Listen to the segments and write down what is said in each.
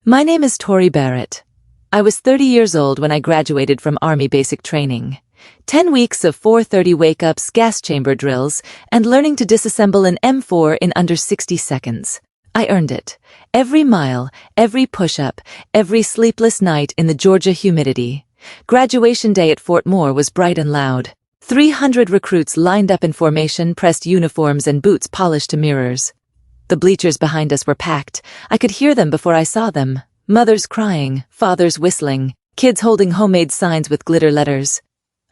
My name is Tori Barrett. I was 30 years old when I graduated from Army basic training. 10 weeks of 4:30 wake-ups, gas chamber drills, and learning to disassemble an M4 in under 60 seconds. I earned it. Every mile, every push-up, every sleepless night in the Georgia humidity. Graduation day at Fort Moore was bright and loud. 300 recruits lined up in formation, pressed uniforms and boots polished to mirrors. The bleachers behind us were packed. I could hear them before I saw them. Mothers crying, fathers whistling, kids holding homemade signs with glitter letters.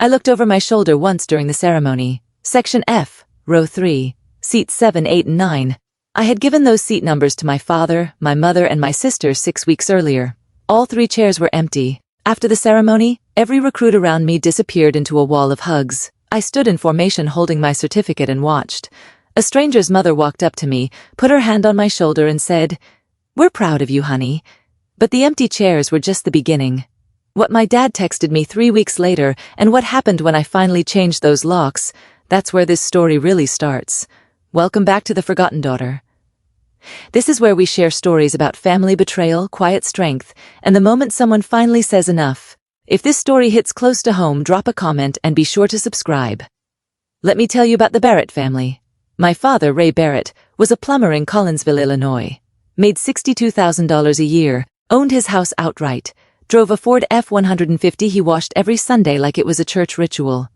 I looked over my shoulder once during the ceremony. Section F, row 3, seats 7, 8, and 9. I had given those seat numbers to my father, my mother, and my sister 6 weeks earlier. All 3 chairs were empty. After the ceremony, every recruit around me disappeared into a wall of hugs. I stood in formation holding my certificate and watched. A stranger's mother walked up to me, put her hand on my shoulder and said, "We're proud of you, honey." But the empty chairs were just the beginning. What my dad texted me 3 weeks later and what happened when I finally changed those locks, that's where this story really starts. Welcome back to The Forgotten Daughter. This is where we share stories about family betrayal, quiet strength, and the moment someone finally says enough. If this story hits close to home, drop a comment and be sure to subscribe. Let me tell you about the Barrett family. My father, Ray Barrett, was a plumber in Collinsville, Illinois. Made $62,000 a year, owned his house outright, drove a Ford F-150 he washed every Sunday like it was a church ritual.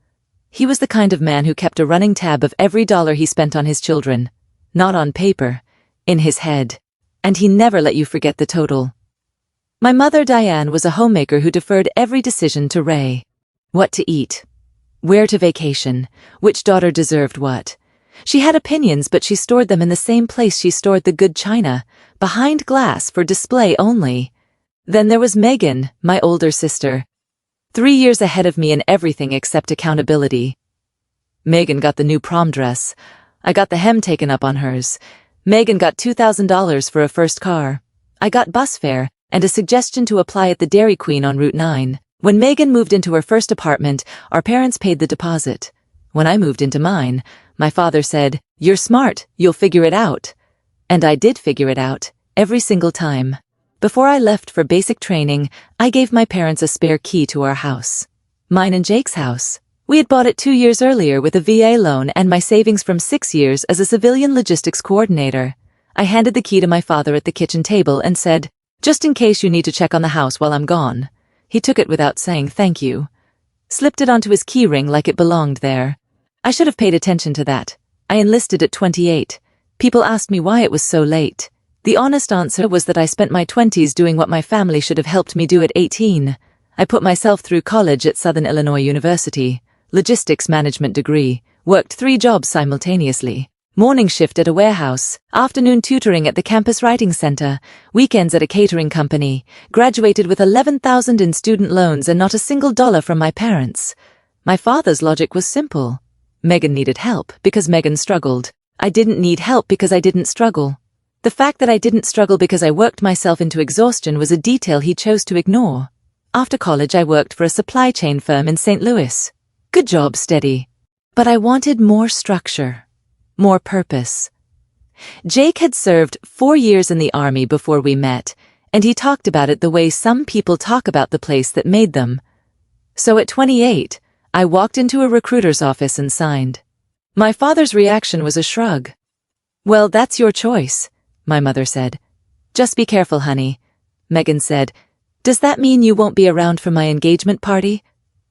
He was the kind of man who kept a running tab of every dollar he spent on his children. Not on paper, in his head. And he never let you forget the total. My mother, Diane, was a homemaker who deferred every decision to Ray. What to eat, where to vacation, which daughter deserved what. She had opinions, but she stored them in the same place she stored the good china, behind glass for display only. Then there was Megan, my older sister. 3 years ahead of me in everything except accountability. Megan got the new prom dress. I got the hem taken up on hers. Megan got $2,000 for a first car. I got bus fare and a suggestion to apply at the Dairy Queen on Route 9. When Megan moved into her first apartment, our parents paid the deposit. When I moved into mine, my father said, "You're smart, you'll figure it out." And I did figure it out, every single time. Before I left for basic training, I gave my parents a spare key to our house. Mine and Jake's house. We had bought it 2 years earlier with a VA loan and my savings from 6 years as a civilian logistics coordinator. I handed the key to my father at the kitchen table and said, "Just in case you need to check on the house while I'm gone." He took it without saying thank you. Slipped it onto his key ring like it belonged there. I should have paid attention to that. I enlisted at 28. People asked me why it was so late. The honest answer was that I spent my 20s doing what my family should have helped me do at 18. I put myself through college at Southern Illinois University, logistics management degree, worked 3 jobs simultaneously. Morning shift at a warehouse, afternoon tutoring at the campus writing center, weekends at a catering company, graduated with $11,000 in student loans and not a single dollar from my parents. My father's logic was simple. Megan needed help because Megan struggled. I didn't need help because I didn't struggle. The fact that I didn't struggle because I worked myself into exhaustion was a detail he chose to ignore. After college, I worked for a supply chain firm in St. Louis. Good job, steady. But I wanted more structure, more purpose. Jake had served 4 years in the Army before we met, and he talked about it the way some people talk about the place that made them. So at 28, I walked into a recruiter's office and signed. My father's reaction was a shrug. "Well, that's your choice," my mother said. "Just be careful, honey." Megan said, "Does that mean you won't be around for my engagement party?"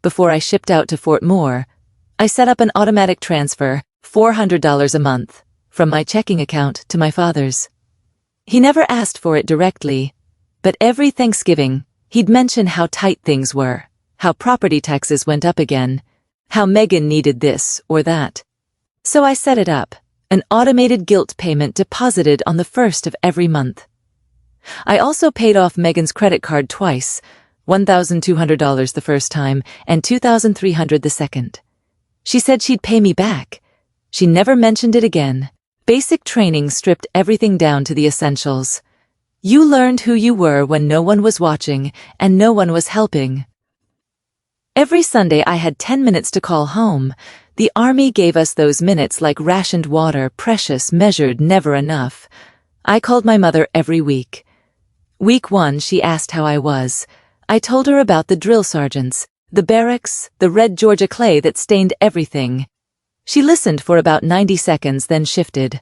Before I shipped out to Fort Moore, I set up an automatic transfer, $400 a month, from my checking account to my father's. He never asked for it directly, but every Thanksgiving, he'd mention how tight things were, how property taxes went up again, how Megan needed this or that. So I set it up, an automated guilt payment deposited on the 1st of every month. I also paid off Megan's credit card twice, $1,200 the first time and $2,300 the second. She said she'd pay me back. She never mentioned it again. Basic training stripped everything down to the essentials. You learned who you were when no one was watching and no one was helping. Every Sunday I had 10 minutes to call home. The Army gave us those minutes like rationed water, precious, measured, never enough. I called my mother every week. Week 1, she asked how I was. I told her about the drill sergeants, the barracks, the red Georgia clay that stained everything. She listened for about 90 seconds, then shifted.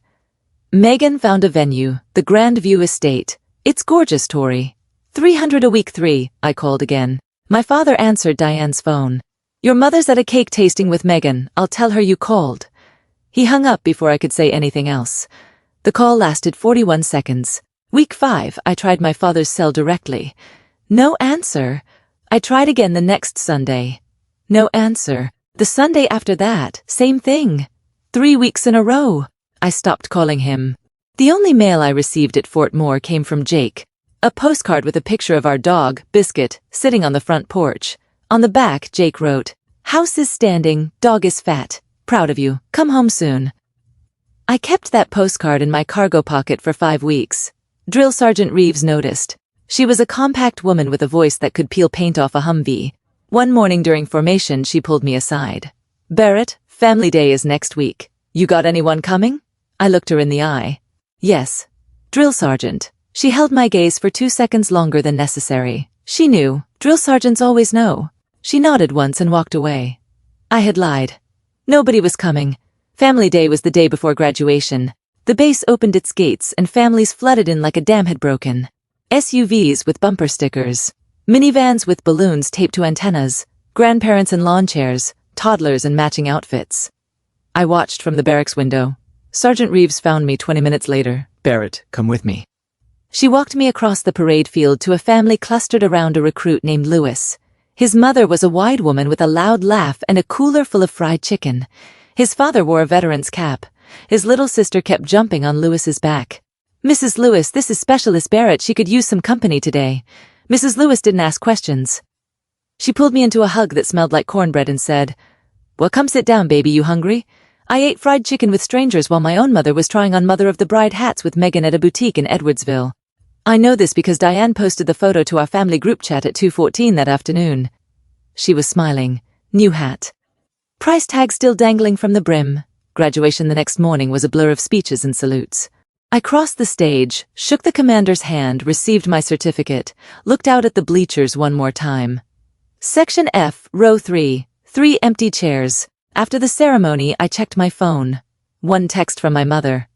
Megan found a venue, the Grand View Estate. It's gorgeous, Tori. 300 a week 3, I called again. My father answered Diane's phone. Your mother's at a cake tasting with Megan. I'll tell her you called. He hung up before I could say anything else. The call lasted 41 seconds. Week 5, I tried my father's cell directly. No answer. I tried again the next Sunday. No answer. The Sunday after that, same thing. 3 weeks in a row. I stopped calling him. The only mail I received at Fort Moore came from Jake. A postcard with a picture of our dog, Biscuit, sitting on the front porch. On the back, Jake wrote, "House is standing, dog is fat. Proud of you. Come home soon." I kept that postcard in my cargo pocket for 5 weeks. Drill Sergeant Reeves noticed. She was a compact woman with a voice that could peel paint off a Humvee. One morning during formation, she pulled me aside. "Barrett, Family Day is next week. You got anyone coming?" I looked her in the eye. "Yes." "Drill Sergeant." She held my gaze for 2 seconds longer than necessary. She knew. Drill sergeants always know. She nodded once and walked away. I had lied. Nobody was coming. Family Day was the day before graduation. The base opened its gates and families flooded in like a dam had broken. SUVs with bumper stickers. Minivans with balloons taped to antennas. Grandparents in lawn chairs. Toddlers in matching outfits. I watched from the barracks window. Sergeant Reeves found me 20 minutes later. "Barrett, come with me." She walked me across the parade field to a family clustered around a recruit named Lewis. His mother was a wide woman with a loud laugh and a cooler full of fried chicken. His father wore a veteran's cap. His little sister kept jumping on Lewis's back. "Mrs. Lewis, this is Specialist Barrett. She could use some company today." Mrs. Lewis didn't ask questions. She pulled me into a hug that smelled like cornbread and said, "Well, come sit down, baby. You hungry?" I ate fried chicken with strangers while my own mother was trying on Mother of the Bride hats with Megan at a boutique in Edwardsville. I know this because Diane posted the photo to our family group chat at 2:14 that afternoon. She was smiling. New hat. Price tag still dangling from the brim. Graduation the next morning was a blur of speeches and salutes. I crossed the stage, shook the commander's hand, received my certificate, looked out at the bleachers one more time. Section F, row 3, 3 empty chairs. After the ceremony, I checked my phone. One text from my mother.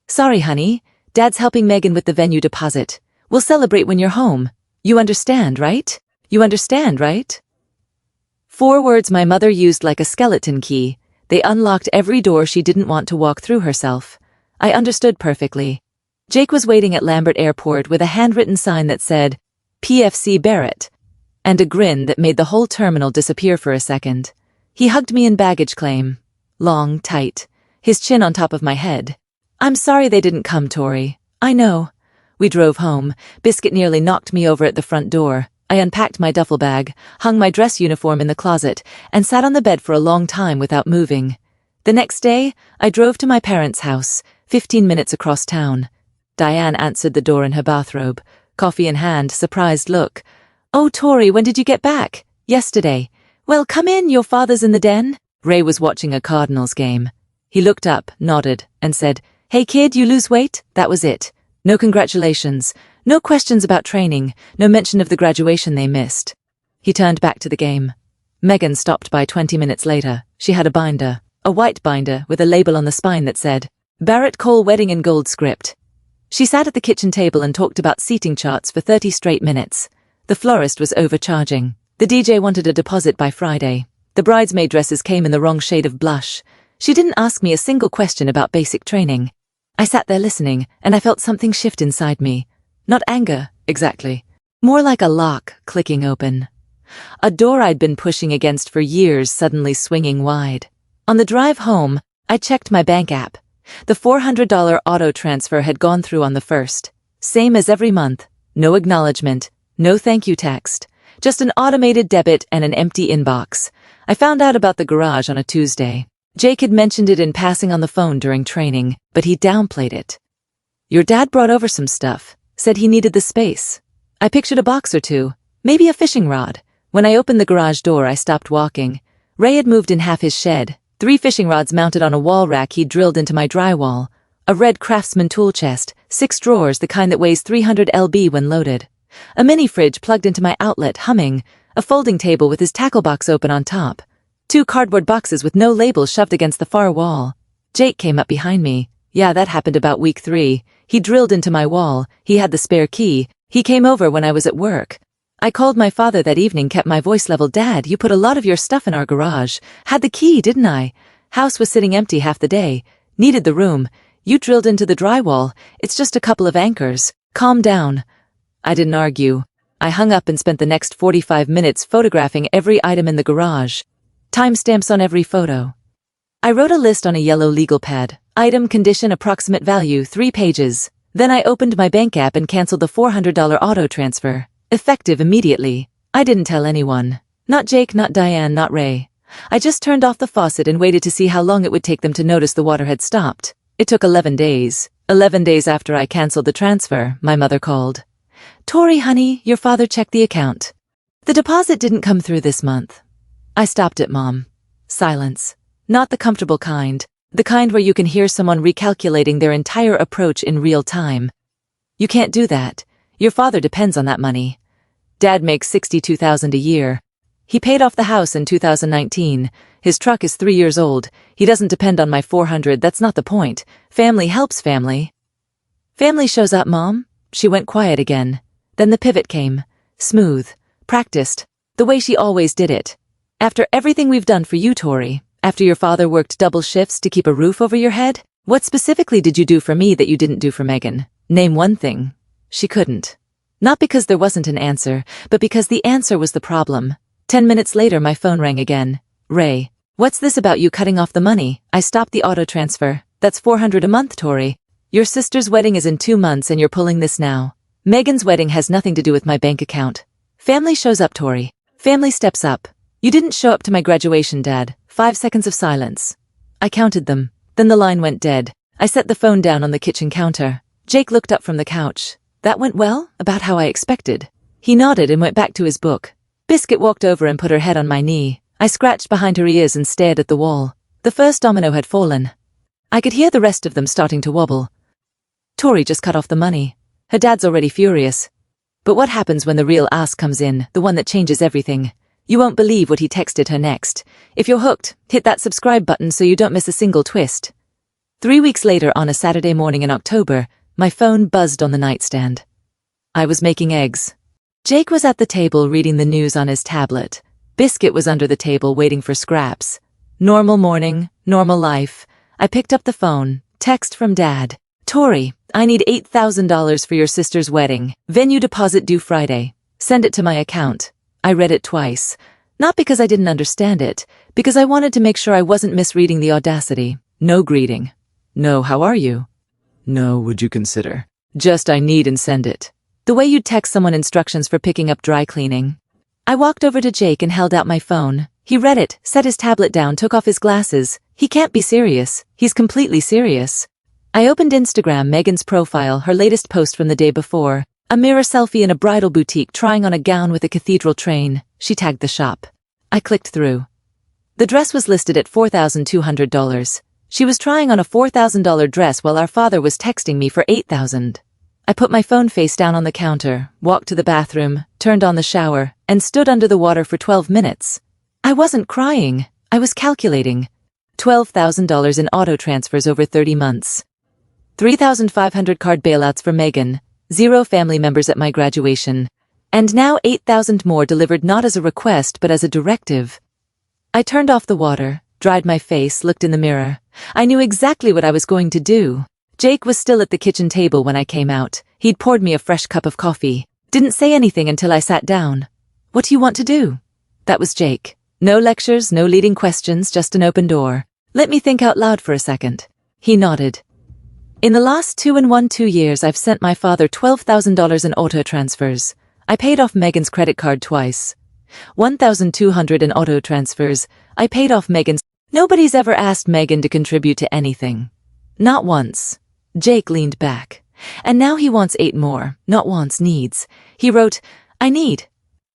"Sorry, honey. Dad's helping Megan with the venue deposit. We'll celebrate when you're home. You understand, right? You understand, right?" 4 words my mother used like a skeleton key. They unlocked every door she didn't want to walk through herself. I understood perfectly. Jake was waiting at Lambert Airport with a handwritten sign that said, "PFC Barrett," and a grin that made the whole terminal disappear for a second. He hugged me in baggage claim. Long, tight. His chin on top of my head. "I'm sorry they didn't come, Tori. I know." We drove home. Biscuit nearly knocked me over at the front door. I unpacked my duffel bag, hung my dress uniform in the closet, and sat on the bed for a long time without moving. The next day, I drove to my parents' house, 15 minutes across town. Diane answered the door in her bathrobe, coffee in hand, surprised look. "Oh, Tori, when did you get back?" "Yesterday." "Well, come in, your father's in the den." Ray was watching a Cardinals game. He looked up, nodded, and said, "Hey kid, you lose weight?" That was it. No congratulations, no questions about training, no mention of the graduation they missed. He turned back to the game. Megan stopped by 20 minutes later. She had a binder, a white binder with a label on the spine that said, "Barrett Cole Wedding in Gold Script." She sat at the kitchen table and talked about seating charts for 30 straight minutes. The florist was overcharging. The DJ wanted a deposit by Friday. The bridesmaid dresses came in the wrong shade of blush. She didn't ask me a single question about basic training. I sat there listening, and I felt something shift inside me. Not anger, exactly. More like a lock clicking open. A door I'd been pushing against for years suddenly swinging wide. On the drive home, I checked my bank app. The $400 auto transfer had gone through on the 1st. Same as every month. No acknowledgement. No thank you text. Just an automated debit and an empty inbox. I found out about the garage on a Tuesday. Jake had mentioned it in passing on the phone during training, but he downplayed it. "Your dad brought over some stuff. Said he needed the space." I pictured a box or two, maybe a fishing rod. When I opened the garage door, I stopped walking. Ray had moved in half his shed. 3 fishing rods mounted on a wall rack he'd drilled into my drywall. A red Craftsman tool chest, 6 drawers, the kind that weighs 300 lb when loaded. A mini fridge plugged into my outlet, humming, a folding table with his tackle box open on top, 2 cardboard boxes with no labels shoved against the far wall. Jake came up behind me. Yeah, that happened about week 3. He drilled into my wall. He had the spare key. He came over when I was at work. I called my father that evening, kept my voice level. Dad, you put a lot of your stuff in our garage. Had the key, didn't I? House was sitting empty half the day. Needed the room. You drilled into the drywall. It's just a couple of anchors. Calm down. I didn't argue. I hung up and spent the next 45 minutes photographing every item in the garage. Timestamps on every photo. I wrote a list on a yellow legal pad. Item, condition, approximate value, 3 pages. Then I opened my bank app and canceled the $400 auto transfer. Effective immediately. I didn't tell anyone. Not Jake, not Diane, not Ray. I just turned off the faucet and waited to see how long it would take them to notice the water had stopped. It took 11 days. 11 days after I canceled the transfer, my mother called. Tori, honey, your father checked the account. The deposit didn't come through this month. I stopped it, Mom. Silence. Not the comfortable kind. The kind where you can hear someone recalculating their entire approach in real time. You can't do that. Your father depends on that money. Dad makes $62,000 a year. He paid off the house in 2019. His truck is 3 years old. He doesn't depend on my $400. That's not the point. Family helps family. Family shows up, Mom. She went quiet again. Then the pivot came. Smooth. Practiced. The way she always did it. After everything we've done for you, Tori, after your father worked double shifts to keep a roof over your head, what specifically did you do for me that you didn't do for Megan? Name one thing. She couldn't. Not because there wasn't an answer, but because the answer was the problem. 10 minutes later, my phone rang again. Ray, what's this about you cutting off the money? I stopped the auto transfer. That's $400 a month, Tori. Your sister's wedding is in 2 months and you're pulling this now. Megan's wedding has nothing to do with my bank account. Family shows up, Tori. Family steps up. You didn't show up to my graduation, Dad. 5 seconds of silence. I counted them. Then the line went dead. I set the phone down on the kitchen counter. Jake looked up from the couch. That went well? About how I expected. He nodded and went back to his book. Biscuit walked over and put her head on my knee. I scratched behind her ears and stared at the wall. The first domino had fallen. I could hear the rest of them starting to wobble. Tori just cut off the money. Her dad's already furious. But what happens when the real ask comes in, the one that changes everything? You won't believe what he texted her next. If you're hooked, hit that subscribe button so you don't miss a single twist. 3 weeks later, on a Saturday morning in October, my phone buzzed on the nightstand. I was making eggs. Jake was at the table reading the news on his tablet. Biscuit was under the table waiting for scraps. Normal morning, normal life. I picked up the phone. Text from Dad. Tori, I need $8,000 for your sister's wedding. Venue deposit due Friday. Send it to my account. I read it twice. Not because I didn't understand it, because I wanted to make sure I wasn't misreading the audacity. No greeting. No, how are you? No, would you consider? Just I need and send it. The way you'd text someone instructions for picking up dry cleaning. I walked over to Jake and held out my phone. He read it, set his tablet down, took off his glasses. He can't be serious. He's completely serious. I opened Instagram, Megan's profile, her latest post from the day before. A mirror selfie in a bridal boutique trying on a gown with a cathedral train. She tagged the shop. I clicked through. The dress was listed at $4,200. She was trying on a $4,000 dress while our father was texting me for $8,000. I put my phone face down on the counter, walked to the bathroom, turned on the shower, and stood under the water for 12 minutes. I wasn't crying. I was calculating. $12,000 in auto transfers over 30 months. 3,500 card bailouts for Megan. 0 family members at my graduation. And now 8,000 more delivered not as a request but as a directive. I turned off the water, dried my face, looked in the mirror. I knew exactly what I was going to do. Jake was still at the kitchen table when I came out. He'd poured me a fresh cup of coffee. Didn't say anything until I sat down. What do you want to do? That was Jake. No lectures, no leading questions, just an open door. Let me think out loud for a second. He nodded. In the last 2 years, I've sent my father $12,000 in auto transfers. I paid off Megan's credit card twice. $1,200 in auto transfers. I paid off Megan's. Nobody's ever asked Megan to contribute to anything. Not once. Jake leaned back. And now he wants 8 more. Not wants, needs. He wrote, I need.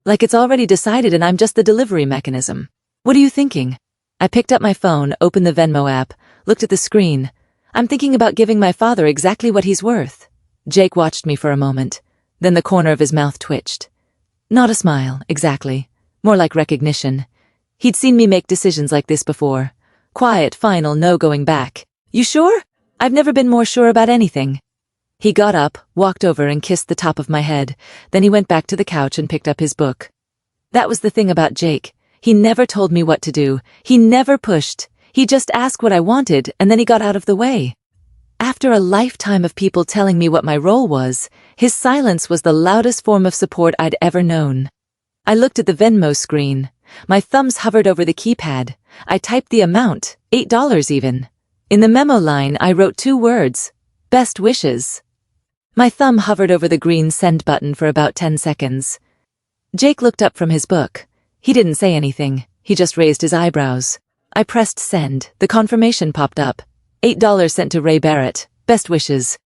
Like it's already decided and I'm just the delivery mechanism. What are you thinking? I picked up my phone, opened the Venmo app, looked at the screen. I'm thinking about giving my father exactly what he's worth. Jake watched me for a moment. Then the corner of his mouth twitched. Not a smile, exactly. More like recognition. He'd seen me make decisions like this before. Quiet, final, no going back. You sure? I've never been more sure about anything. He got up, walked over and kissed the top of my head. Then he went back to the couch and picked up his book. That was the thing about Jake. He never told me what to do. He never pushed. He just asked what I wanted, and then he got out of the way. After a lifetime of people telling me what my role was, his silence was the loudest form of support I'd ever known. I looked at the Venmo screen. My thumbs hovered over the keypad. I typed the amount, $8 even. In the memo line, I wrote 2 words, best wishes. My thumb hovered over the green send button for about 10 seconds. Jake looked up from his book. He didn't say anything. He just raised his eyebrows. I pressed send. The confirmation popped up. $8 sent to Ray Barrett. Best wishes.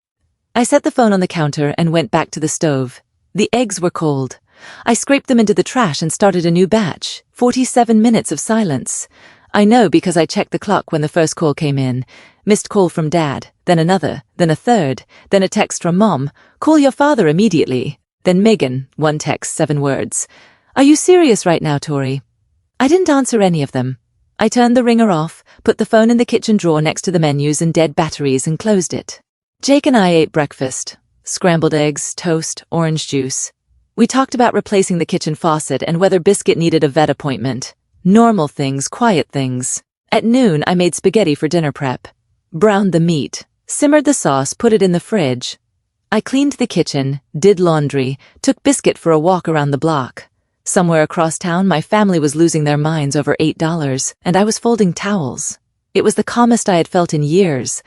I set the phone on the counter and went back to the stove. The eggs were cold. I scraped them into the trash and started a new batch. 47 minutes of silence. I know because I checked the clock when the first call came in. Missed call from Dad, then another, then a third, then a text from Mom. Call your father immediately. Then Megan, 1 text, 7 words. Are you serious right now, Tori? I didn't answer any of them. I turned the ringer off, put the phone in the kitchen drawer next to the menus and dead batteries and closed it. Jake and I ate breakfast. Scrambled eggs, toast, orange juice. We talked about replacing the kitchen faucet and whether Biscuit needed a vet appointment. Normal things, quiet things. At noon, I made spaghetti for dinner prep. Browned the meat, simmered the sauce, put it in the fridge. I cleaned the kitchen, did laundry, took Biscuit for a walk around the block. Somewhere across town, my family was losing their minds over $8, and I was folding towels. It was the calmest I had felt in years.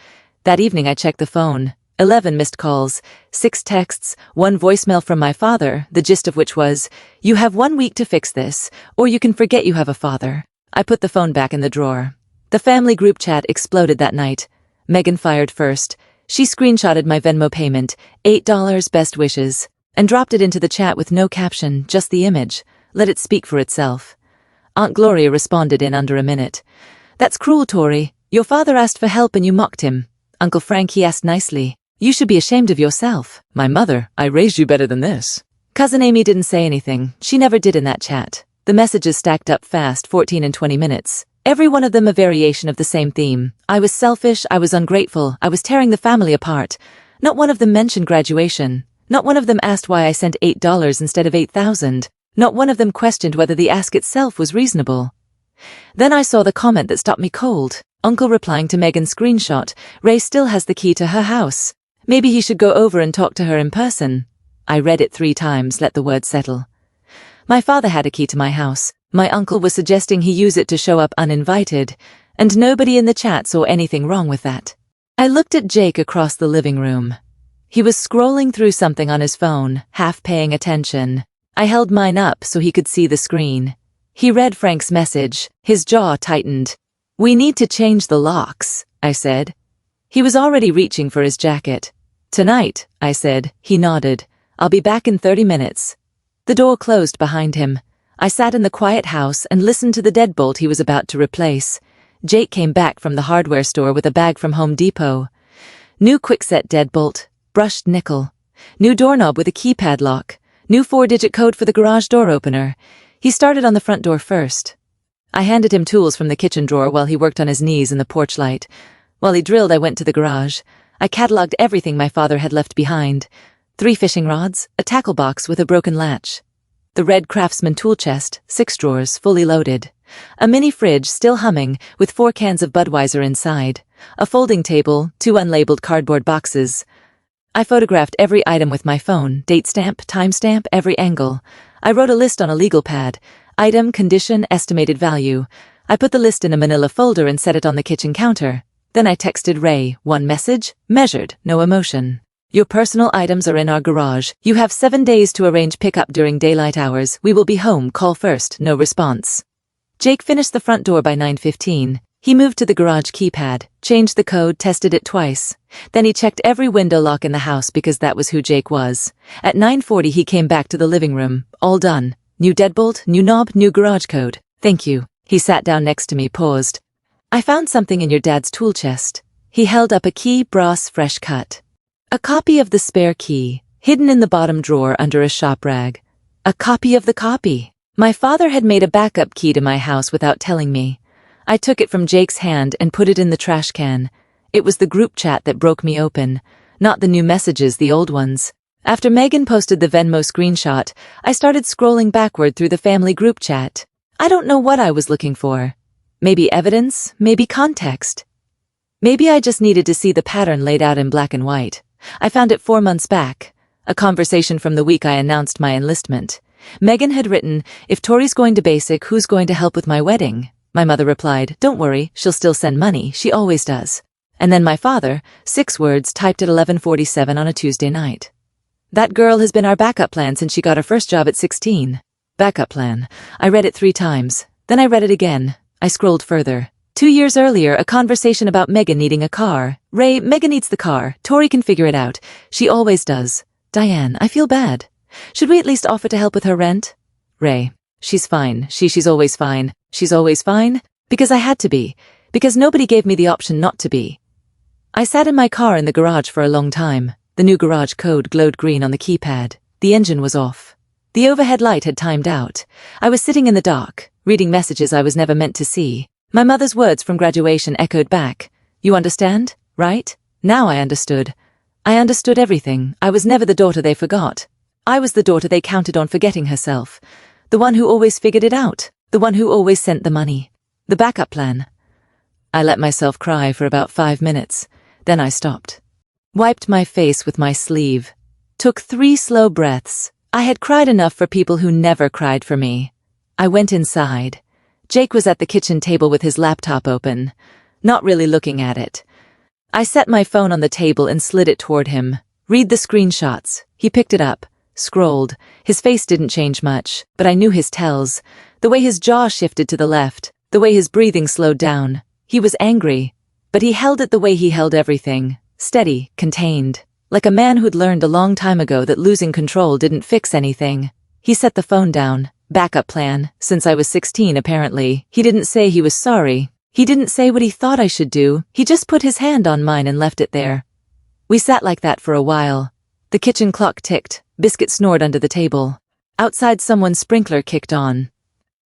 That evening I checked the phone. 11 missed calls, 6 texts, 1 voicemail from my father, the gist of which was, "You have 1 week to fix this, or you can forget you have a father." I put the phone back in the drawer. The family group chat exploded that night. Megan fired first. She screenshotted my Venmo payment, $8 best wishes, and dropped it into the chat with no caption, just the image. Let it speak for itself. Aunt Gloria responded in under a minute. "That's cruel, Tori. Your father asked for help and you mocked him. Uncle Frank, he asked nicely. You should be ashamed of yourself." "My mother, I raised you better than this." Cousin Amy didn't say anything. She never did in that chat. The messages stacked up fast, 14 and 20 minutes. Every one of them a variation of the same theme. I was selfish, I was ungrateful, I was tearing the family apart. Not one of them mentioned graduation. Not one of them asked why I sent $8 instead of 8,000. Not one of them questioned whether the ask itself was reasonable. Then I saw the comment that stopped me cold. Uncle replying to Megan's screenshot, "Ray still has the key to her house. Maybe he should go over and talk to her in person." I read it 3 times, let the words settle. My father had a key to my house. My uncle was suggesting he use it to show up uninvited, and nobody in the chat saw anything wrong with that. I looked at Jake across the living room. He was scrolling through something on his phone, half paying attention. I held mine up so he could see the screen. He read Frank's message. His jaw tightened. "We need to change the locks," I said. He was already reaching for his jacket. "Tonight," I said. He nodded. "I'll be back in 30 minutes. The door closed behind him. I sat in the quiet house and listened to the deadbolt he was about to replace. Jake came back from the hardware store with a bag from Home Depot. New quickset deadbolt, brushed nickel. New doorknob with a keypad lock. New 4-digit code for the garage door opener. He started on the front door first. I handed him tools from the kitchen drawer while he worked on his knees in the porch light. While he drilled, I went to the garage. I cataloged everything my father had left behind. 3 fishing rods, a tackle box with a broken latch. The red Craftsman tool chest, 6 drawers, fully loaded. A mini fridge, still humming, with 4 cans of Budweiser inside. A folding table, 2 unlabeled cardboard boxes. I photographed every item with my phone, date stamp, timestamp, every angle. I wrote a list on a legal pad. Item, condition, estimated value. I put the list in a manila folder and set it on the kitchen counter. Then I texted Ray, 1 message, measured, no emotion. "Your personal items are in our garage. You have 7 days to arrange pickup during daylight hours. We will be home, call first, no response." Jake finished the front door by 9:15. He moved to the garage keypad, changed the code, tested it twice. Then he checked every window lock in the house because that was who Jake was. At 9:40 he came back to the living room. All done. New deadbolt, new knob, new garage code. "Thank you." He sat down next to me, paused. "I found something in your dad's tool chest." He held up a key, brass, fresh cut. A copy of the spare key. hidden in the bottom drawer under a shop rag. A copy of the copy. My father had made a backup key to my house without telling me. I took it from Jake's hand and put it in the trash can. It was the group chat that broke me open, not the new messages, the old ones. After Megan posted the Venmo screenshot, I started scrolling backward through the family group chat. I don't know what I was looking for. Maybe evidence, maybe context. Maybe I just needed to see the pattern laid out in black and white. I found it 4 months back. A conversation from the week I announced my enlistment. Megan had written, "If Tori's going to basic, who's going to help with my wedding?" My mother replied, "Don't worry, she'll still send money, she always does." And then my father, 6 words typed at 11:47 on a Tuesday night. "That girl has been our backup plan since she got her first job at 16. Backup plan. I read it 3 times. Then I read it again. I scrolled further. 2 years earlier, a conversation about Megan needing a car. "Ray, Megan needs the car. Tori can figure it out. She always does. Diane, I feel bad. Should we at least offer to help with her rent?" "Ray, she's fine. She's always fine. She's always fine. Because I had to be. Because nobody gave me the option not to be." I sat in my car in the garage for a long time. The new garage code glowed green on the keypad. The engine was off. The overhead light had timed out. I was sitting in the dark, reading messages I was never meant to see. My mother's words from graduation echoed back. "You understand, right?" Now I understood. I understood everything. I was never the daughter they forgot. I was the daughter they counted on forgetting herself. The one who always figured it out. The one who always sent the money. The backup plan. I let myself cry for about 5 minutes. Then I stopped. Wiped my face with my sleeve. Took 3 slow breaths. I had cried enough for people who never cried for me. I went inside. Jake was at the kitchen table with his laptop open, not really looking at it. I set my phone on the table and slid it toward him. "Read the screenshots." He picked it up, scrolled. His face didn't change much, but I knew his tells. The way his jaw shifted to the left, the way his breathing slowed down. He was angry, but he held it the way he held everything. Steady, contained. Like a man who'd learned a long time ago that losing control didn't fix anything. He set the phone down. Backup plan. Since I was 16, apparently. He didn't say he was sorry. He didn't say what he thought I should do. He just put his hand on mine and left it there. We sat like that for a while. The kitchen clock ticked. Biscuit snored under the table. Outside, someone's sprinkler kicked on.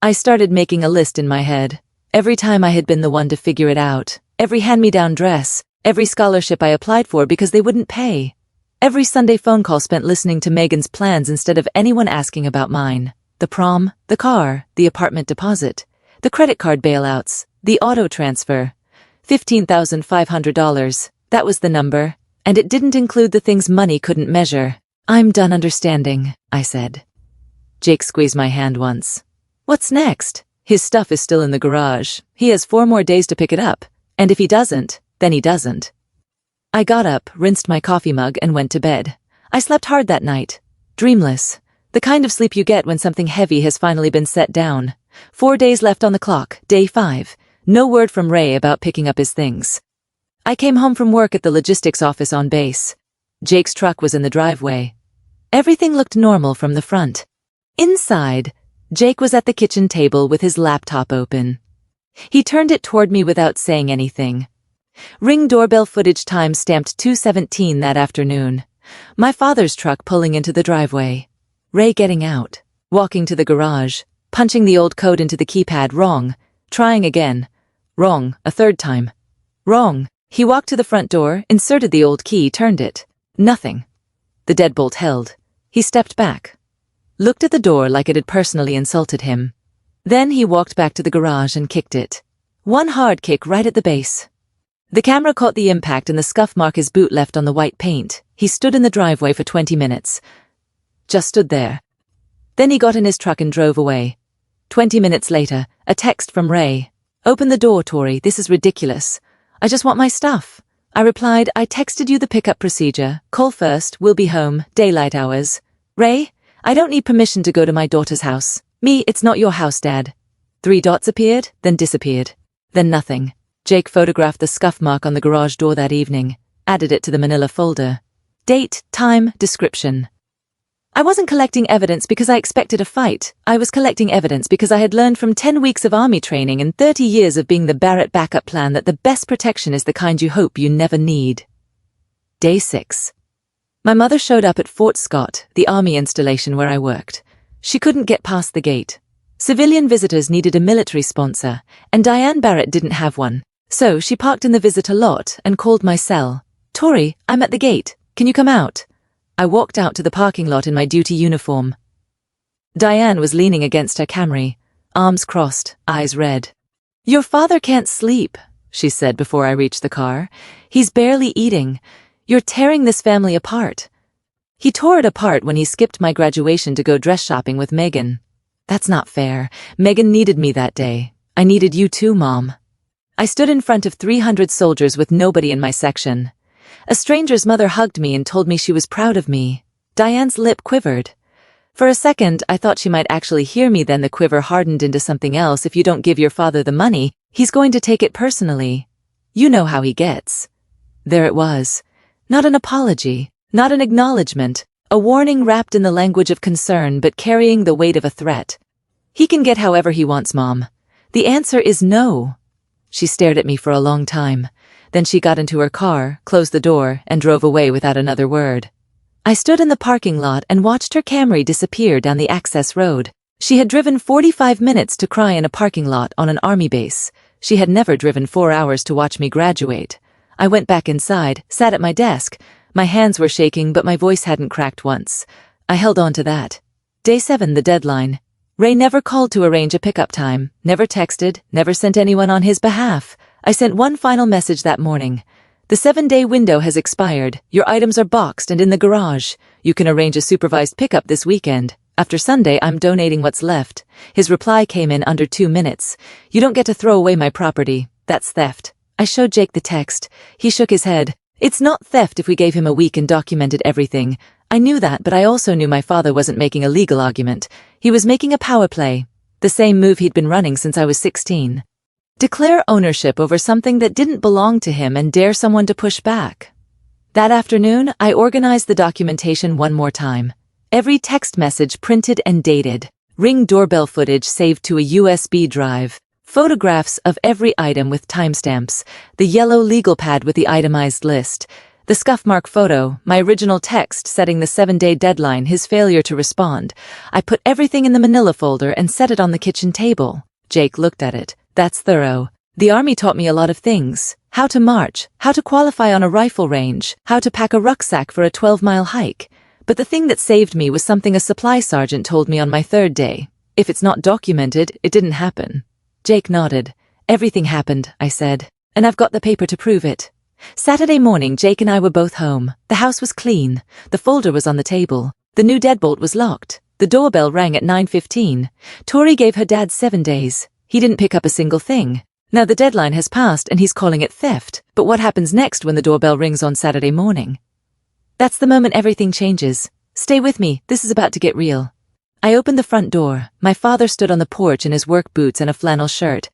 I started making a list in my head. Every time I had been the one to figure it out. Every hand-me-down dress. Every scholarship I applied for because they wouldn't pay. Every Sunday phone call spent listening to Megan's plans instead of anyone asking about mine. The prom, the car, the apartment deposit, the credit card bailouts, the auto transfer. $15,500. That was the number. And it didn't include the things money couldn't measure. "I'm done understanding," I said. Jake squeezed my hand once. "What's next?" "His stuff is still in the garage. He has 4 more days to pick it up. And if he doesn't, then he doesn't." I got up, rinsed my coffee mug, and went to bed. I slept hard that night. Dreamless. The kind of sleep you get when something heavy has finally been set down. 4 days left on the clock, day 5. No word from Ray about picking up his things. I came home from work at the logistics office on base. Jake's truck was in the driveway. Everything looked normal from the front. Inside, Jake was at the kitchen table with his laptop open. He turned it toward me without saying anything. Ring doorbell footage time stamped 2:17 that afternoon. My father's truck pulling into the driveway. Ray getting out, walking to the garage, punching the old code into the keypad wrong, trying again. Wrong, a 3rd time. Wrong. He walked to the front door, inserted the old key, turned it. Nothing. The deadbolt held. He stepped back. Looked at the door like it had personally insulted him. Then he walked back to the garage and kicked it. One hard kick right at the base. The camera caught the impact and the scuff mark his boot left on the white paint. He stood in the driveway for 20 minutes. Just stood there. Then he got in his truck and drove away. 20 minutes later, a text from Ray. "Open the door, Tori, this is ridiculous. I just want my stuff." I replied, "I texted you the pickup procedure. Call first, we'll be home, daylight hours." "Ray, I don't need permission to go to my daughter's house." "Me, it's not your house, Dad." 3 dots appeared, then disappeared. Then nothing. Jake photographed the scuff mark on the garage door that evening, added it to the manila folder. Date, time, description. I wasn't collecting evidence because I expected a fight. I was collecting evidence because I had learned from 10 weeks of army training and 30 years of being the Barrett backup plan that the best protection is the kind you hope you never need. Day 6. My mother showed up at Fort Scott, the army installation where I worked. She couldn't get past the gate. Civilian visitors needed a military sponsor, and Diane Barrett didn't have one. So she parked in the visitor lot and called my cell. "Tori, I'm at the gate. Can you come out?" I walked out to the parking lot in my duty uniform. Diane was leaning against her Camry, arms crossed, eyes red. "Your father can't sleep," she said before I reached the car. "He's barely eating. You're tearing this family apart." He tore it apart when he skipped my graduation to go dress shopping with Megan. That's not fair. Megan needed me that day. I needed you too, Mom. I stood in front of 300 soldiers with nobody in my section. A stranger's mother hugged me and told me she was proud of me. Diane's lip quivered. For a second, I thought she might actually hear me, then the quiver hardened into something else. "If you don't give your father the money, he's going to take it personally. You know how he gets." There it was. Not an apology, not an acknowledgement, a warning wrapped in the language of concern but carrying the weight of a threat. "He can get however he wants, Mom. The answer is no." She stared at me for a long time. Then she got into her car, closed the door, and drove away without another word. I stood in the parking lot and watched her Camry disappear down the access road. She had driven 45 minutes to cry in a parking lot on an army base. She had never driven 4 hours to watch me graduate. I went back inside, sat at my desk. My hands were shaking, but my voice hadn't cracked once. I held on to that. Day 7, the deadline. Ray never called to arrange a pickup time, never texted, never sent anyone on his behalf. I sent one final message that morning. "The 7-day window has expired. Your items are boxed and in the garage. You can arrange a supervised pickup this weekend. After Sunday, I'm donating what's left." His reply came in under 2 minutes. "You don't get to throw away my property. That's theft." I showed Jake the text. He shook his head. "It's not theft if we gave him a week and documented everything." I knew that, but I also knew my father wasn't making a legal argument. He was making a power play. The same move he'd been running since I was 16. Declare ownership over something that didn't belong to him and dare someone to push back. That afternoon, I organized the documentation one more time. Every text message printed and dated. Ring doorbell footage saved to a USB drive. Photographs of every item with timestamps. The yellow legal pad with the itemized list. The scuff mark photo, my original text setting the 7-day deadline, his failure to respond. I put everything in the manila folder and set it on the kitchen table. Jake looked at it. "That's thorough. The army taught me a lot of things. How to march, how to qualify on a rifle range, how to pack a rucksack for a 12-mile hike. But the thing that saved me was something a supply sergeant told me on my 3rd day. If it's not documented, it didn't happen." Jake nodded. "Everything happened," I said. "And I've got the paper to prove it." Saturday morning, Jake and I were both home. The house was clean. The folder was on the table. The new deadbolt was locked. The doorbell rang at 9:15. Tori gave her dad 7 days. He didn't pick up a single thing. Now the deadline has passed and he's calling it theft. But what happens next when the doorbell rings on Saturday morning? That's the moment everything changes. Stay with me, this is about to get real. I opened the front door. My father stood on the porch in his work boots and a flannel shirt.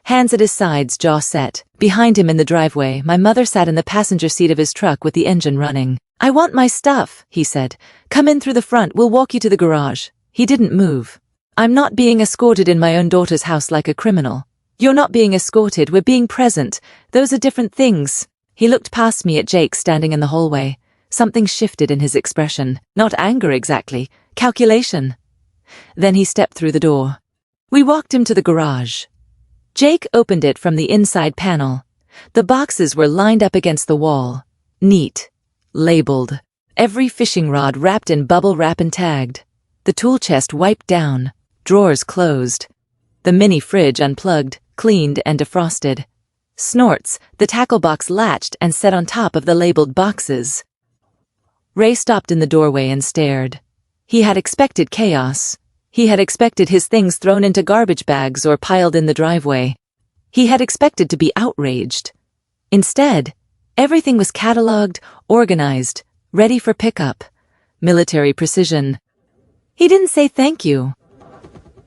Hands at his sides, jaw set. Behind him in the driveway, my mother sat in the passenger seat of his truck with the engine running. "I want my stuff," he said. "Come in through the front, we'll walk you to the garage." He didn't move. "I'm not being escorted in my own daughter's house like a criminal." "You're not being escorted, we're being present. Those are different things." He looked past me at Jake standing in the hallway. Something shifted in his expression. Not anger exactly, calculation. Then he stepped through the door. We walked him to the garage. Jake opened it from the inside panel. The boxes were lined up against the wall. Neat. Labeled. Every fishing rod wrapped in bubble wrap and tagged. The tool chest wiped down. Drawers closed. The mini fridge unplugged, cleaned and defrosted. Snorts, the tackle box latched and set on top of the labeled boxes. Ray stopped in the doorway and stared. He had expected chaos. He had expected his things thrown into garbage bags or piled in the driveway. He had expected to be outraged. Instead, everything was cataloged, organized, ready for pickup. Military precision. He didn't say thank you.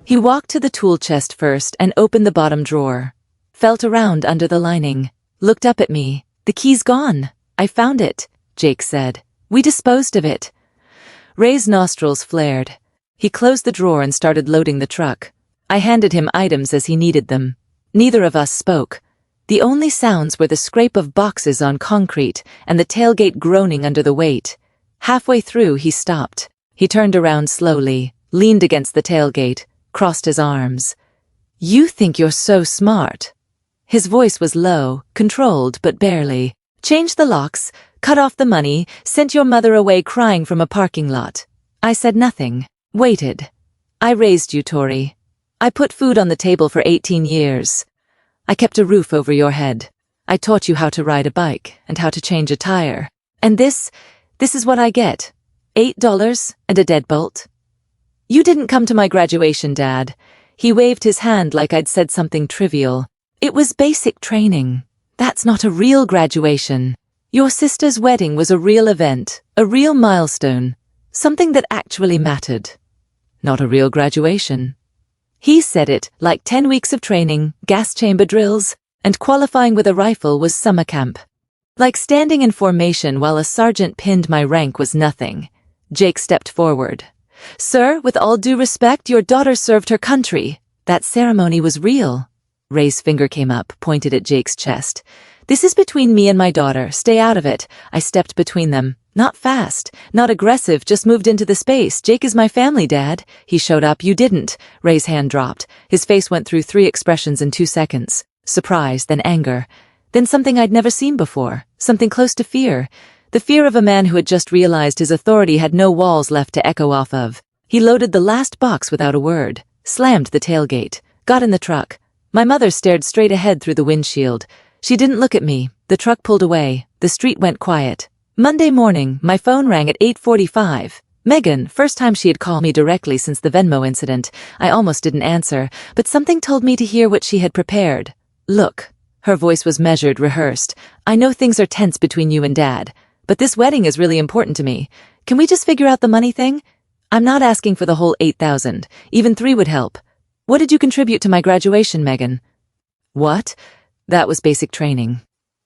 He walked to the tool chest first and opened the bottom drawer. Felt around under the lining. Looked up at me. "The key's gone." "I found it," Jake said. "We disposed of it." Ray's nostrils flared. He closed the drawer and started loading the truck. I handed him items as he needed them. Neither of us spoke. The only sounds were the scrape of boxes on concrete and the tailgate groaning under the weight. Halfway through, he stopped. He turned around slowly, leaned against the tailgate, crossed his arms. "You think you're so smart." His voice was low, controlled, but barely. "Changed the locks, cut off the money, sent your mother away crying from a parking lot." I said nothing. Waited. "I raised you, Tori. I put food on the table for 18 years. I kept a roof over your head. I taught you how to ride a bike and how to change a tire. And this is what I get. $8 and a deadbolt." "You didn't come to my graduation, Dad." He waved his hand like I'd said something trivial. "It was basic training. That's not a real graduation. Your sister's wedding was a real event, a real milestone, something that actually mattered. Not a real graduation." He said it like 10 weeks of training, gas chamber drills, and qualifying with a rifle was summer camp. Like standing in formation while a sergeant pinned my rank was nothing. Jake stepped forward. "Sir, with all due respect, your daughter served her country. That ceremony was real." Ray's finger came up, pointed at Jake's chest. "This is between me and my daughter. Stay out of it." I stepped between them. Not fast, not aggressive, just moved into the space. "Jake is my family, Dad." He showed up. "You didn't." Ray's hand dropped. His face went through 3 expressions in 2 seconds. Surprise, then anger. Then something I'd never seen before. Something close to fear. The fear of a man who had just realized his authority had no walls left to echo off of. He loaded the last box without a word, slammed the tailgate, got in the truck. My mother stared straight ahead through the windshield. She didn't look at me. The truck pulled away. The street went quiet. Monday morning, my phone rang at 8:45. Megan, first time she had called me directly since the Venmo incident. I almost didn't answer, but something told me to hear what she had prepared. "Look." Her voice was measured, rehearsed. "I know things are tense between you and Dad, but this wedding is really important to me. Can we just figure out the money thing? I'm not asking for the whole 8,000. Even 3 would help. What did you contribute to my graduation, Megan?" "What?" That was basic training.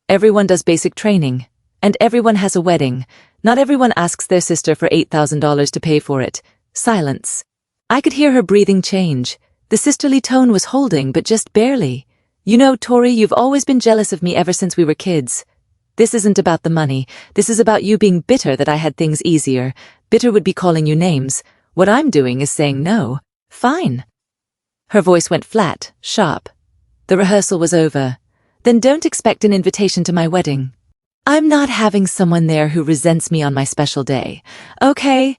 Everyone does basic training. And everyone has a wedding. Not everyone asks their sister for $8,000 to pay for it. Silence. I could hear her breathing change. The sisterly tone was holding, but just barely. "You know, Tori, you've always been jealous of me ever since we were kids. This isn't about the money. This is about you being bitter that I had things easier. Bitter would be calling you names. What I'm doing is saying no. Fine." Her voice went flat, sharp. "The rehearsal was over. Then don't expect an invitation to my wedding. I'm not having someone there who resents me on my special day. Okay?"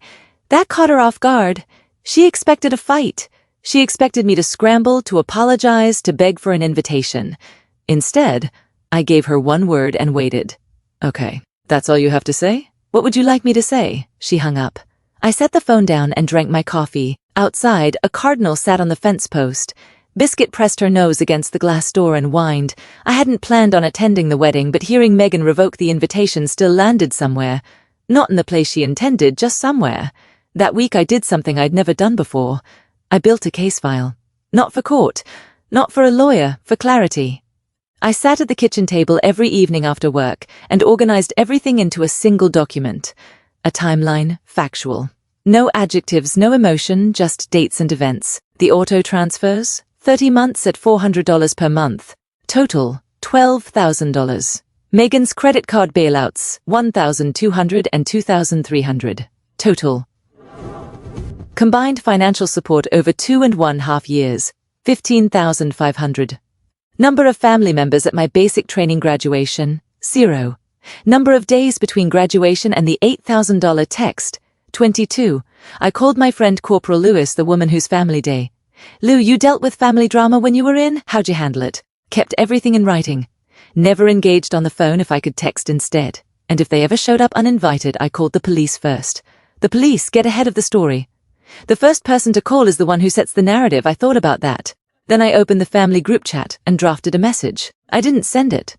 That caught her off guard. She expected a fight. She expected me to scramble, to apologize, to beg for an invitation. Instead, I gave her one word and waited. "Okay, that's all you have to say? What would you like me to say?" She hung up. I set the phone down and drank my coffee. Outside, a cardinal sat on the fence post. Biscuit pressed her nose against the glass door and whined. I hadn't planned on attending the wedding, but hearing Megan revoke the invitation still landed somewhere. Not in the place she intended, just somewhere. That week I did something I'd never done before. I built a case file. Not for court. Not for a lawyer. For clarity. I sat at the kitchen table every evening after work and organized everything into a single document. A timeline, factual. No adjectives, no emotion, just dates and events. The auto transfers, 30 months at $400 per month. Total, $12,000. Megan's credit card bailouts, $1,200 and $2,300. Total. Combined financial support over 2.5 years, $15,500. Number of family members at my basic training graduation, 0. Number of days between graduation and the $8,000 text, 22. I called my friend Corporal Lewis, the woman whose family day. "Lou, you dealt with family drama when you were in? How'd you handle it?" Kept everything in writing. Never engaged on the phone if I could text instead. And if they ever showed up uninvited, I called the police first. The police get ahead of the story. The first person to call is the one who sets the narrative. I thought about that. Then I opened the family group chat and drafted a message. I didn't send it.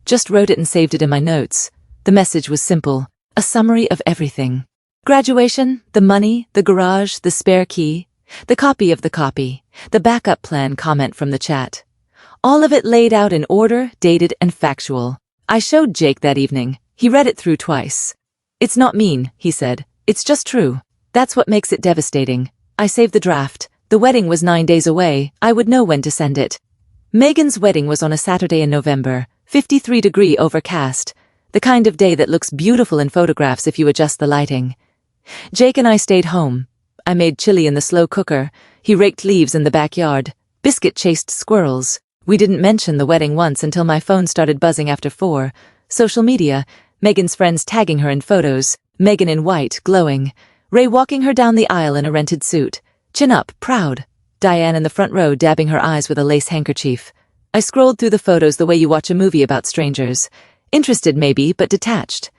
Just wrote it and saved it in my notes. The message was simple. A summary of everything. Graduation, the money, the garage, the spare key, the copy of the copy, the backup plan comment from the chat. All of it laid out in order, dated, and factual. I showed Jake that evening. He read it through twice. "It's not mean," he said. "It's just true. That's what makes it devastating." I saved the draft. The wedding was 9 days away. I would know when to send it. Megan's wedding was on a Saturday in November, 53-degree overcast. The kind of day that looks beautiful in photographs if you adjust the lighting. Jake and I stayed home. I made chili in the slow cooker. He raked leaves in the backyard. Biscuit chased squirrels. We didn't mention the wedding once until my phone started buzzing after 4. Social media. Megan's friends tagging her in photos. Megan in white, glowing. Ray walking her down the aisle in a rented suit. Chin up, proud. Diane in the front row dabbing her eyes with a lace handkerchief. I scrolled through the photos the way you watch a movie about strangers. Interested maybe, but detached.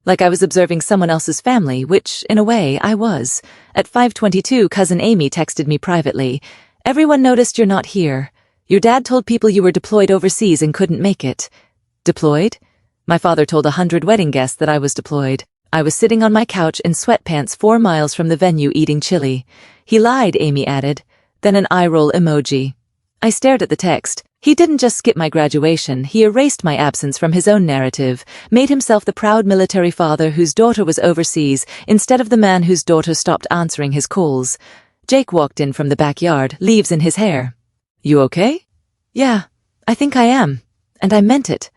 Like I was observing someone else's family, which, in a way, I was. At 5:22, cousin Amy texted me privately. Everyone noticed you're not here. Your dad told people you were deployed overseas and couldn't make it. Deployed? My father told 100 wedding guests that I was deployed. I was sitting on my couch in sweatpants 4 miles from the venue eating chili. He lied, Amy added. Then an eye-roll emoji. I stared at the text. He didn't just skip my graduation, he erased my absence from his own narrative, made himself the proud military father whose daughter was overseas instead of the man whose daughter stopped answering his calls. Jake walked in from the backyard, leaves in his hair. You okay? Yeah, I think I am. And I meant it.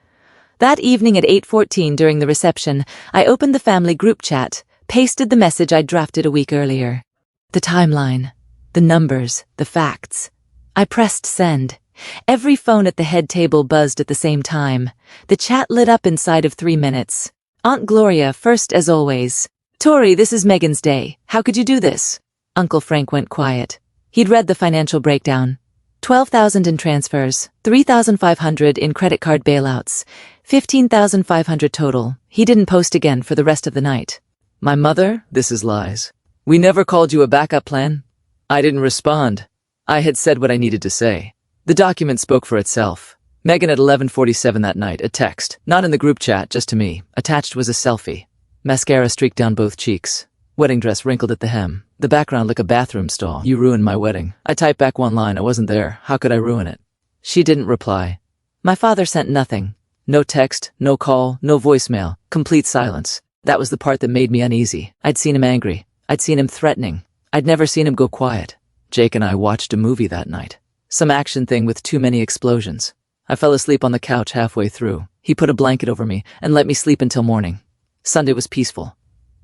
That evening at 8:14 during the reception, I opened the family group chat, pasted the message I'd drafted a week earlier. The timeline, the numbers, the facts. I pressed send. Every phone at the head table buzzed at the same time. The chat lit up inside of 3 minutes. Aunt Gloria, first as always. Tori, this is Megan's day. How could you do this? Uncle Frank went quiet. He'd read the financial breakdown. 12,000 in transfers, 3,500 in credit card bailouts, 15,500 total. He didn't post again for the rest of the night. My mother, this is lies. We never called you a backup plan. I didn't respond. I had said what I needed to say. The document spoke for itself. Megan at 11:47 that night, a text, not in the group chat, just to me. Attached was a selfie. Mascara streaked down both cheeks. Wedding dress wrinkled at the hem. The background like a bathroom stall. You ruined my wedding. I typed back one line. I wasn't there. How could I ruin it? She didn't reply. My father sent nothing. No text, no call, no voicemail. Complete silence. That was the part that made me uneasy. I'd seen him angry. I'd seen him threatening. I'd never seen him go quiet. Jake and I watched a movie that night. Some action thing with too many explosions. I fell asleep on the couch halfway through. He put a blanket over me and let me sleep until morning. Sunday was peaceful.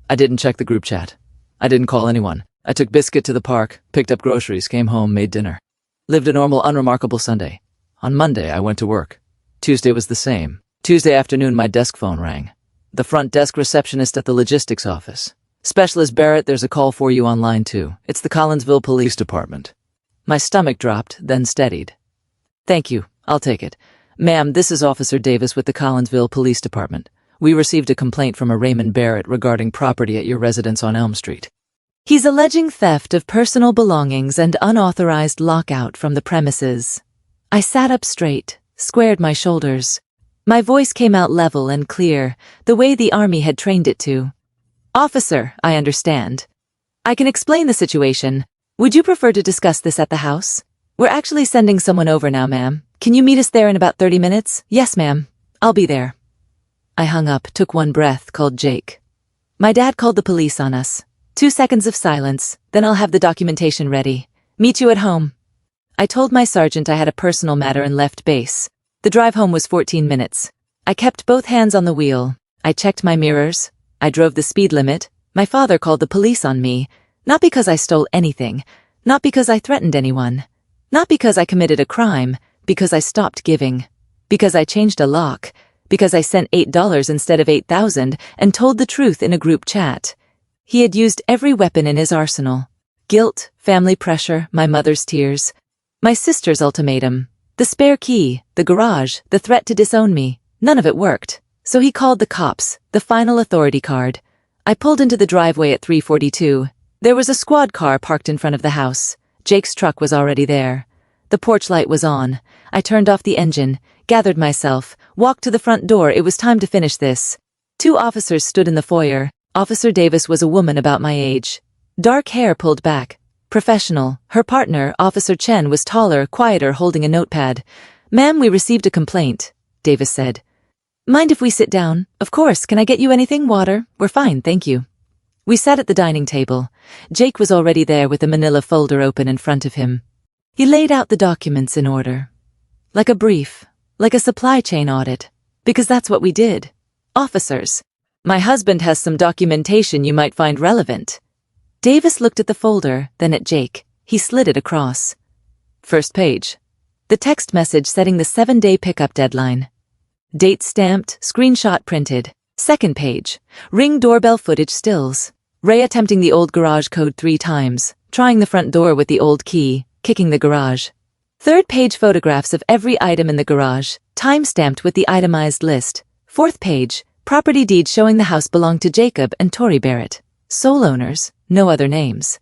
I didn't check the group chat. I didn't call anyone. I took Biscuit to the park, picked up groceries, came home, made dinner. Lived a normal, unremarkable Sunday. On Monday, I went to work. Tuesday was the same. Tuesday afternoon, my desk phone rang. The front desk receptionist at the logistics office. Specialist Barrett, there's a call for you online too. It's the Collinsville Police Department. My stomach dropped, then steadied. Thank you. I'll take it. Ma'am, this is Officer Davis with the Collinsville Police Department. We received a complaint from a Raymond Barrett regarding property at your residence on Elm Street. He's alleging theft of personal belongings and unauthorized lockout from the premises. I sat up straight, squared my shoulders. My voice came out level and clear, the way the Army had trained it to. Officer, I understand. I can explain the situation. Would you prefer to discuss this at the house? We're actually sending someone over now, ma'am. Can you meet us there in about 30 minutes? Yes, ma'am. I'll be there. I hung up, took one breath, called Jake. My dad called the police on us. 2 seconds of silence, then I'll have the documentation ready. Meet you at home. I told my sergeant I had a personal matter and left base. The drive home was 14 minutes. I kept both hands on the wheel. I checked my mirrors. I drove the speed limit. My father called the police on me. Not because I stole anything. Not because I threatened anyone. Not because I committed a crime. Because I stopped giving. Because I changed a lock. Because I sent $8 instead of 8,000 and told the truth in a group chat. He had used every weapon in his arsenal. Guilt, family pressure, my mother's tears. My sister's ultimatum. The spare key, the garage, the threat to disown me. None of it worked. So he called the cops, the final authority card. I pulled into the driveway at 3:42. There was a squad car parked in front of the house. Jake's truck was already there. The porch light was on. I turned off the engine, gathered myself, walked to the front door. It was time to finish this. 2 officers stood in the foyer. Officer Davis was a woman about my age. Dark hair pulled back. Professional. Her partner, Officer Chen, was taller, quieter, holding a notepad. Ma'am, we received a complaint, Davis said. Mind if we sit down? Of course. Can I get you anything? Water? We're fine, thank you. We sat at the dining table. Jake was already there with a manila folder open in front of him. He laid out the documents in order. Like a brief. Like a supply chain audit. Because that's what we did. Officers. My husband has some documentation you might find relevant. Davis looked at the folder, then at Jake. He slid it across. First page. The text message setting the 7-day pickup deadline. Date stamped, screenshot printed. Second page. Ring doorbell footage stills. Ray attempting the old garage code 3 times, trying the front door with the old key, kicking the garage. Third page photographs of every item in the garage, time-stamped with the itemized list. Fourth page. Property deed showing the house belonged to Jacob and Tori Barrett. Sole owners, no other names.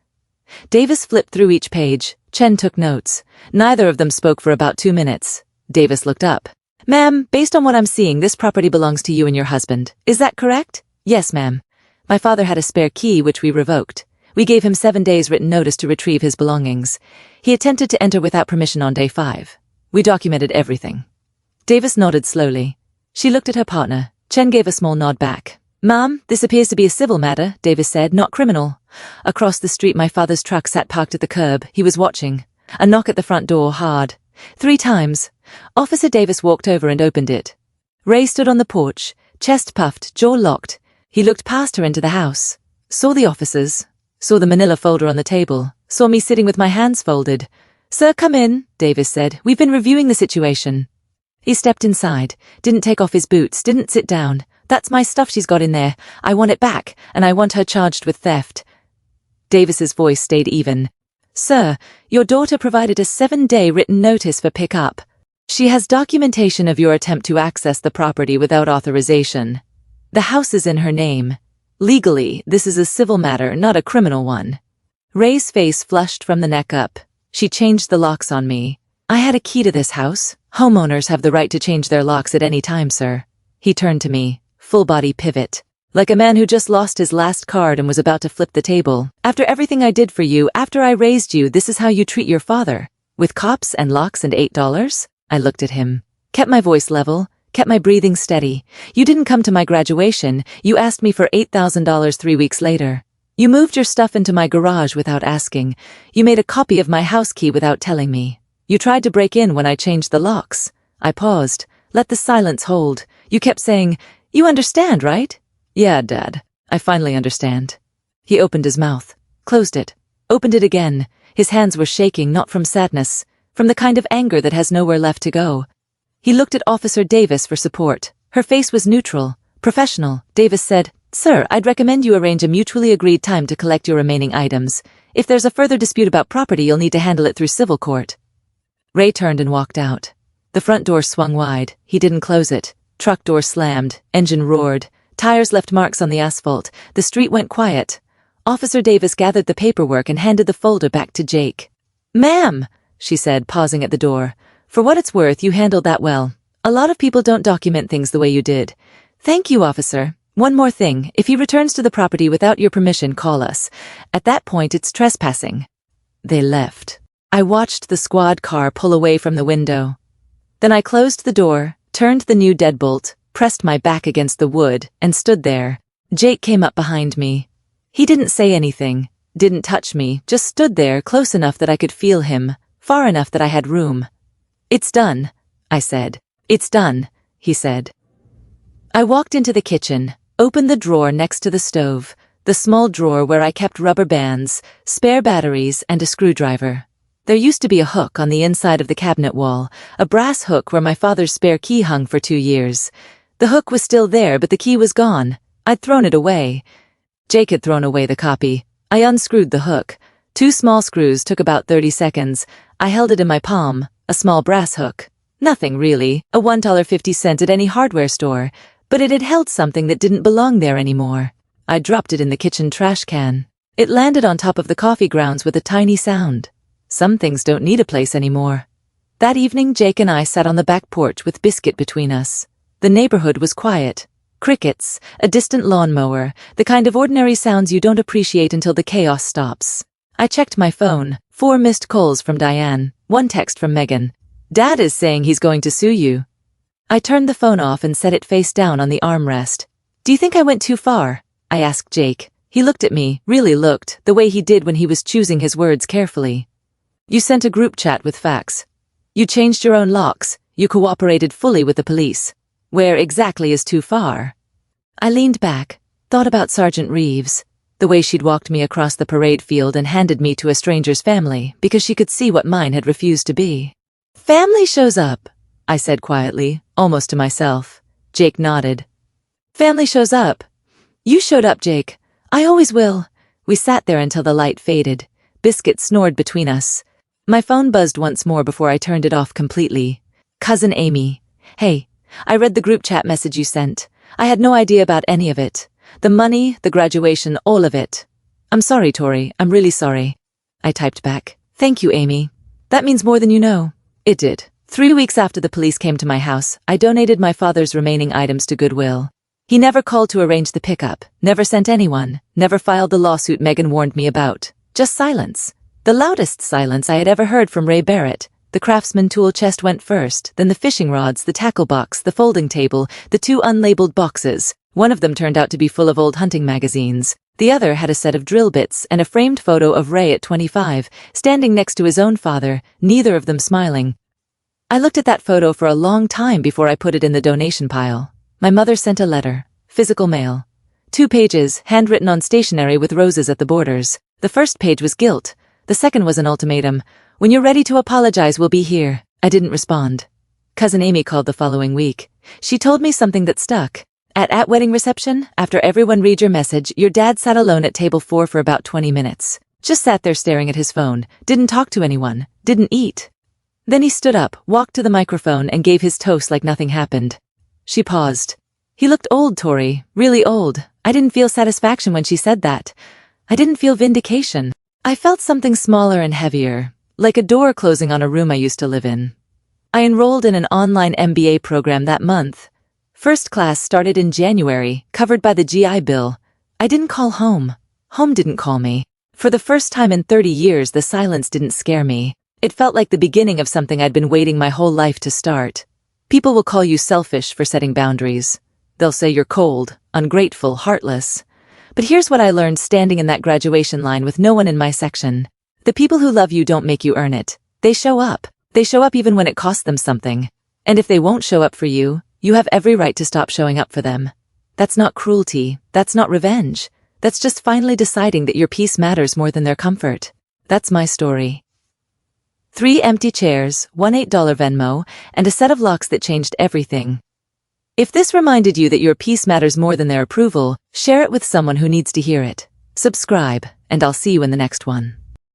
Davis flipped through each page. Chen took notes. Neither of them spoke for about 2 minutes. Davis looked up. Ma'am, based on what I'm seeing, this property belongs to you and your husband. Is that correct? Yes, ma'am. My father had a spare key which we revoked. We gave him 7 days written notice to retrieve his belongings. He attempted to enter without permission on day 5. We documented everything. Davis nodded slowly. She looked at her partner. Chen gave a small nod back. Ma'am, this appears to be a civil matter, Davis said, not criminal. Across the street my father's truck sat parked at the curb. He was watching. A knock at the front door, hard. 3 times. Officer Davis walked over and opened it. Ray stood on the porch, chest puffed, jaw locked. He looked past her into the house. Saw the officers. Saw the manila folder on the table. Saw me sitting with my hands folded. Sir, come in, Davis said. We've been reviewing the situation. He stepped inside, didn't take off his boots, didn't sit down. That's my stuff she's got in there. I want it back, and I want her charged with theft. Davis's voice stayed even. Sir, your daughter provided a 7-day written notice for pickup. She has documentation of your attempt to access the property without authorization. The house is in her name. Legally, this is a civil matter, not a criminal one. Ray's face flushed from the neck up. She changed the locks on me. I had a key to this house. Homeowners have the right to change their locks at any time, sir. He turned to me, full-body pivot. Like a man who just lost his last card and was about to flip the table. After everything I did for you, after I raised you, this is how you treat your father? With cops and locks and $8? I looked at him. Kept my voice level, kept my breathing steady. You didn't come to my graduation. You asked me for $8,000 3 weeks later. You moved your stuff into my garage without asking. You made a copy of my house key without telling me. You tried to break in when I changed the locks. I paused, let the silence hold. You kept saying, you understand, right? Yeah, Dad. I finally understand. He opened his mouth, closed it, opened it again. His hands were shaking, not from sadness, from the kind of anger that has nowhere left to go. He looked at Officer Davis for support. Her face was neutral, professional. Davis said, Sir, I'd recommend you arrange a mutually agreed time to collect your remaining items. If there's a further dispute about property, you'll need to handle it through civil court. Ray turned and walked out. The front door swung wide. He didn't close it. Truck door slammed. Engine roared. Tires left marks on the asphalt. The street went quiet. Officer Davis gathered the paperwork and handed the folder back to Jake. Ma'am, she said, pausing at the door. For what it's worth, you handled that well. A lot of people don't document things the way you did. Thank you, officer. One more thing. If he returns to the property without your permission, call us. At that point, it's trespassing. They left. I watched the squad car pull away from the window. Then I closed the door, turned the new deadbolt, pressed my back against the wood, and stood there. Jake came up behind me. He didn't say anything, didn't touch me, just stood there close enough that I could feel him, far enough that I had room. It's done, I said. It's done, he said. I walked into the kitchen, opened the drawer next to the stove, the small drawer where I kept rubber bands, spare batteries, and a screwdriver. There used to be a hook on the inside of the cabinet wall, a brass hook where my father's spare key hung for 2 years. The hook was still there, but the key was gone. I'd thrown it away. Jake had thrown away the copy. I unscrewed the hook. 2 small screws took about 30 seconds. I held it in my palm, a small brass hook. Nothing really, a $1.50 at any hardware store, but it had held something that didn't belong there anymore. I dropped it in the kitchen trash can. It landed on top of the coffee grounds with a tiny sound. Some things don't need a place anymore. That evening, Jake and I sat on the back porch with Biscuit between us. The neighborhood was quiet. Crickets, a distant lawnmower, the kind of ordinary sounds you don't appreciate until the chaos stops. I checked my phone. 4 missed calls from Diane, 1 text from Megan. Dad is saying he's going to sue you. I turned the phone off and set it face down on the armrest. Do you think I went too far? I asked Jake. He looked at me, really looked, the way he did when he was choosing his words carefully. You sent a group chat with facts. You changed your own locks. You cooperated fully with the police. Where exactly is too far? I leaned back, thought about Sergeant Reeves, the way she'd walked me across the parade field and handed me to a stranger's family because she could see what mine had refused to be. Family shows up, I said quietly, almost to myself. Jake nodded. Family shows up. You showed up, Jake. I always will. We sat there until the light faded. Biscuit snored between us. My phone buzzed once more before I turned it off completely. Cousin Amy. Hey, I read the group chat message you sent. I had no idea about any of it. The money, the graduation, all of it. I'm sorry, Tori. I'm really sorry. I typed back. Thank you, Amy. That means more than you know. It did. 3 weeks after the police came to my house, I donated my father's remaining items to Goodwill. He never called to arrange the pickup, never sent anyone, never filed the lawsuit Megan warned me about. Just silence. The loudest silence I had ever heard from Ray Barrett. The craftsman tool chest went first, then the fishing rods, the tackle box, the folding table, the 2 unlabeled boxes. One of them turned out to be full of old hunting magazines. The other had a set of drill bits and a framed photo of Ray at 25, standing next to his own father, neither of them smiling. I looked at that photo for a long time before I put it in the donation pile. My mother sent a letter, physical mail. 2 pages, handwritten on stationery with roses at the borders. The first page was guilt. The second was an ultimatum. When you're ready to apologize, we'll be here. I didn't respond. Cousin Amy called the following week. She told me something that stuck. At wedding reception, after everyone read your message, your dad sat alone at table 4 for about 20 minutes. Just sat there staring at his phone, didn't talk to anyone, didn't eat. Then he stood up, walked to the microphone and gave his toast like nothing happened. She paused. He looked old, Tori, really old. I didn't feel satisfaction when she said that. I didn't feel vindication. I felt something smaller and heavier, like a door closing on a room I used to live in. I enrolled in an online MBA program that month. First class started in January, covered by the GI Bill. I didn't call home. Home didn't call me. For the first time in 30 years, the silence didn't scare me. It felt like the beginning of something I'd been waiting my whole life to start. People will call you selfish for setting boundaries. They'll say you're cold, ungrateful, heartless. But here's what I learned standing in that graduation line with no one in my section. The people who love you don't make you earn it. They show up. They show up even when it costs them something. And if they won't show up for you, you have every right to stop showing up for them. That's not cruelty. That's not revenge. That's just finally deciding that your peace matters more than their comfort. That's my story. 3 empty chairs, one $8 Venmo, and a set of locks that changed everything. If this reminded you that your peace matters more than their approval, share it with someone who needs to hear it. Subscribe, and I'll see you in the next one.